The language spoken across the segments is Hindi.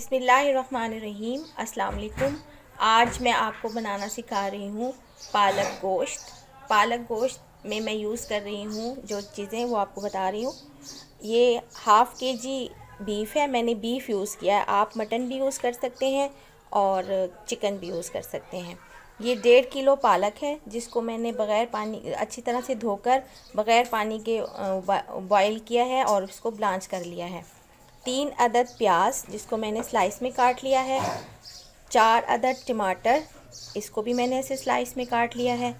बिस्मिल्लाहिर्रहमानिर्रहीम। अस्सलाम वालेकुम। आज मैं आपको बनाना सिखा रही हूँ पालक गोश्त। पालक गोश्त में मैं यूज़ कर रही हूँ जो चीज़ें वो आपको बता रही हूँ। ये हाफ़ केजी बीफ है, मैंने बीफ यूज़ किया है। आप मटन भी यूज़ कर सकते हैं और चिकन भी यूज़ कर सकते हैं। ये 1.5 किलो पालक है जिसको मैंने बग़ैर पानी अच्छी तरह से धोकर बग़ैर पानी के बॉयल किया है और उसको ब्लांच कर लिया है। 3 अदद प्याज जिसको मैंने स्लाइस में काट लिया है। 4 अदद टमाटर, इसको भी मैंने ऐसे स्लाइस में काट लिया है।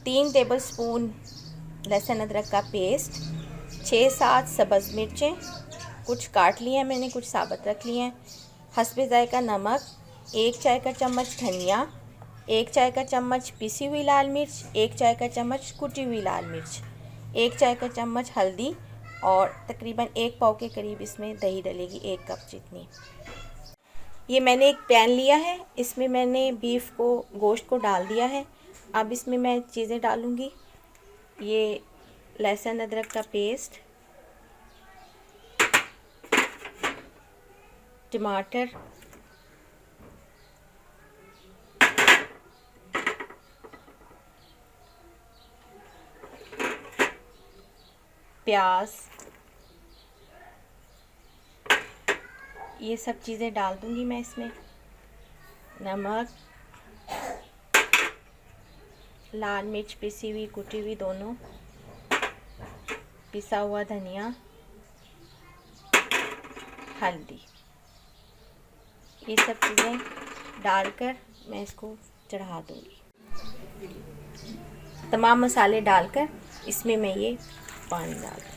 3 टेबलस्पून लहसुन अदरक का पेस्ट। 6-7 सब्ज़ मिर्चें, कुछ काट लिए हैं मैंने, कुछ साबुत रख लिए हैं। हस्बे ज़ायक़ा नमक। 1 चाय का चम्मच धनिया। 1 चाय का चम्मच पिसी हुई लाल मिर्च। 1 चाय का चम्मच कुटी हुई लाल मिर्च। 1 चाय का चम्मच हल्दी और तकरीबन 1 पाव के करीब इसमें दही डलेगी, 1 कप जितनी। ये मैंने एक पैन लिया है, इसमें मैंने गोश्त को डाल दिया है। अब इसमें मैं चीज़ें डालूँगी। ये लहसुन अदरक का पेस्ट, टमाटर, प्याज, ये सब चीज़ें डाल दूँगी मैं इसमें। नमक, लाल मिर्च पिसी हुई कुटी हुई दोनों, पिसा हुआ धनिया, हल्दी, ये सब चीज़ें डालकर मैं इसको चढ़ा दूँगी। तमाम मसाले डालकर इसमें मैं ये पानी डाल दूँगी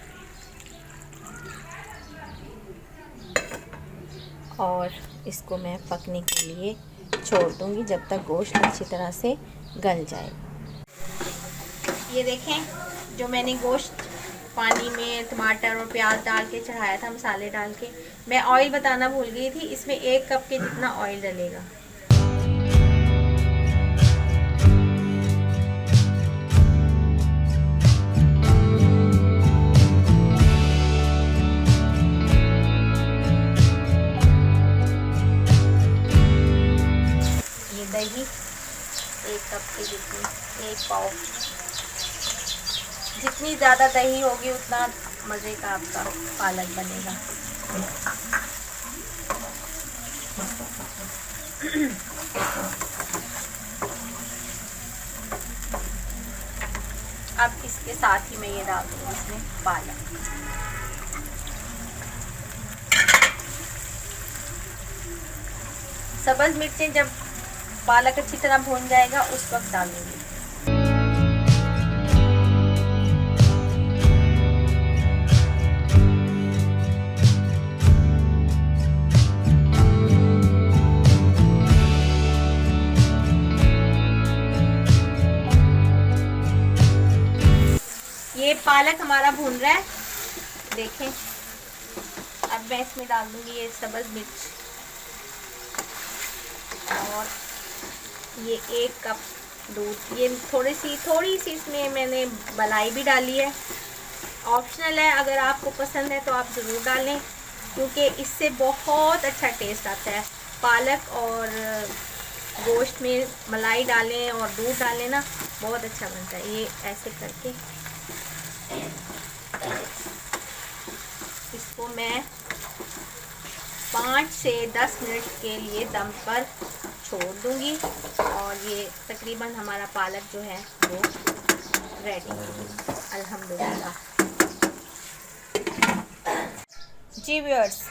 और इसको मैं पकने के लिए छोड़ दूँगी जब तक गोश्त अच्छी तरह से गल जाए। ये देखें, जो मैंने गोश्त पानी में टमाटर और प्याज डाल के चढ़ाया था मसाले डाल के। मैं ऑयल बताना भूल गई थी, इसमें 1 कप के जितना ऑयल डलेगा। ये दही 1 कप की जितनी, 1 पाव। जितनी ज़्यादा दही होगी उतना मज़े का आपका पालक बनेगा। अब इसके साथ ही मैं ये डाल दूँगी इसमें पालक। सब्ज़ मिर्चें जब पालक अच्छी तरह भून जाएगा उस वक्त डालूँगी। ये पालक हमारा भून रहा है, देखें। अब मैं इसमें डाल दूँगी ये सब्ज़ मिर्च और ये 1 कप दूध। ये थोड़ी सी इसमें मैंने मलाई भी डाली है, ऑप्शनल है। अगर आपको पसंद है तो आप ज़रूर डालें क्योंकि इससे बहुत अच्छा टेस्ट आता है। पालक और गोश्त में मलाई डालें और दूध डालें ना, बहुत अच्छा बनता है। ये ऐसे करके इसको मैं 5 से 10 मिनट के लिए दम पर छोड़ दूंगी और ये तकरीबन हमारा पालक जो है वो रेडी है अल्हम्दुलिल्लाह। जी व्यूअर्स,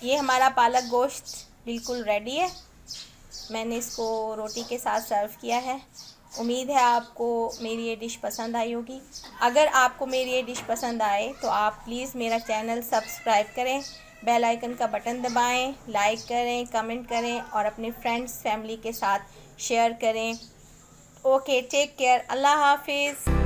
ये हमारा पालक गोश्त बिल्कुल रेडी है। मैंने इसको रोटी के साथ सर्व किया है। उम्मीद है आपको मेरी ये डिश पसंद आई होगी। अगर आपको मेरी ये डिश पसंद आए तो आप प्लीज़ मेरा चैनल सब्सक्राइब करें, बेल आइकन का बटन दबाएं, लाइक करें, कमेंट करें और अपने फ्रेंड्स फैमिली के साथ शेयर करें। ओके, टेक केयर, अल्लाह हाफिज़।